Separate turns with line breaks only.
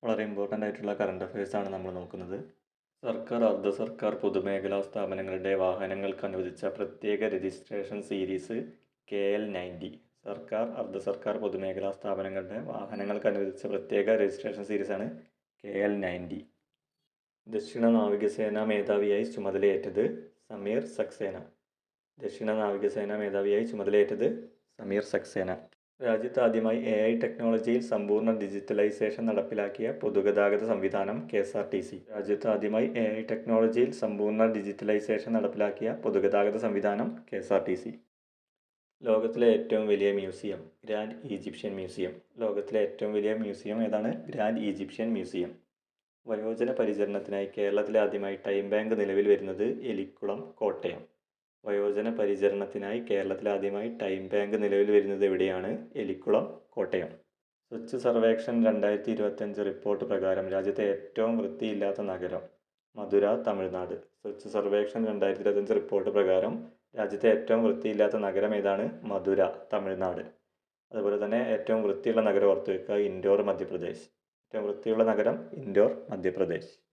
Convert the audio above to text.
വളരെ ഇമ്പോർട്ടൻ്റ് ആയിട്ടുള്ള കറണ്ട് അഫയേഴ്സാണ് നമ്മൾ നോക്കുന്നത്. സർക്കാർ, അർദ്ധ സർക്കാർ, പൊതുമേഖലാ സ്ഥാപനങ്ങളുടെ വാഹനങ്ങൾക്ക് അനുവദിച്ച പ്രത്യേക രജിസ്ട്രേഷൻ സീരീസ് KL90. സർക്കാർ, അർദ്ധ സർക്കാർ, പൊതുമേഖലാ സ്ഥാപനങ്ങളുടെ വാഹനങ്ങൾക്ക് അനുവദിച്ച പ്രത്യേക രജിസ്ട്രേഷൻ സീരീസാണ് KL90. ദക്ഷിണ നാവികസേനാ മേധാവിയായി ചുമതലയേറ്റത് സമീർ സക്സേന. ദക്ഷിണ നാവികസേനാ മേധാവിയായി ചുമതലയേറ്റത് സമീർ സക്സേന. രാജ്യത്ത് ആദ്യമായി AI ടെക്നോളജിയിൽ സമ്പൂർണ്ണ ഡിജിറ്റലൈസേഷൻ നടപ്പിലാക്കിയ പൊതുഗതാഗത സംവിധാനം KSRTC. രാജ്യത്ത് ആദ്യമായി AI ടെക്നോളജിയിൽ സമ്പൂർണ്ണ ഡിജിറ്റലൈസേഷൻ നടപ്പിലാക്കിയ പൊതുഗതാഗത സംവിധാനം KSRTC. ലോകത്തിലെ ഏറ്റവും വലിയ മ്യൂസിയം ഗ്രാൻഡ് ഈജിപ്ഷ്യൻ മ്യൂസിയം. ലോകത്തിലെ ഏറ്റവും വലിയ മ്യൂസിയം ഏതാണ്? Grand Egyptian museum. വയോജന പരിചരണത്തിനായി കേരളത്തിലെ ആദ്യമായി ടൈം ബാങ്ക് നിലവിൽ വരുന്നത് എലിക്കുളം, കോട്ടയം. വയോജന പരിചരണത്തിനായി കേരളത്തിൽ ആദ്യമായി ടൈം ബാങ്ക് നിലവിൽ വരുന്നത് എവിടെയാണ്? എലിക്കുളം, കോട്ടയം. സ്വച്ഛ് സർവേക്ഷൺ 2025 റിപ്പോർട്ട് പ്രകാരം രാജ്യത്തെ ഏറ്റവും വൃത്തിയില്ലാത്ത നഗരം മധുര, തമിഴ്നാട്. സ്വച്ഛ് സർവേക്ഷൺ 2025 റിപ്പോർട്ട് പ്രകാരം രാജ്യത്തെ ഏറ്റവും വൃത്തിയില്ലാത്ത നഗരം ഏതാണ്? മധുര, തമിഴ്നാട്. അതുപോലെ തന്നെ ഏറ്റവും വൃത്തിയുള്ള നഗരം ഓർത്ത് വയ്ക്കുക, ഇൻഡോർ, മധ്യപ്രദേശ്. ഏറ്റവും വൃത്തിയുള്ള നഗരം ഇൻഡോർ, മധ്യപ്രദേശ്.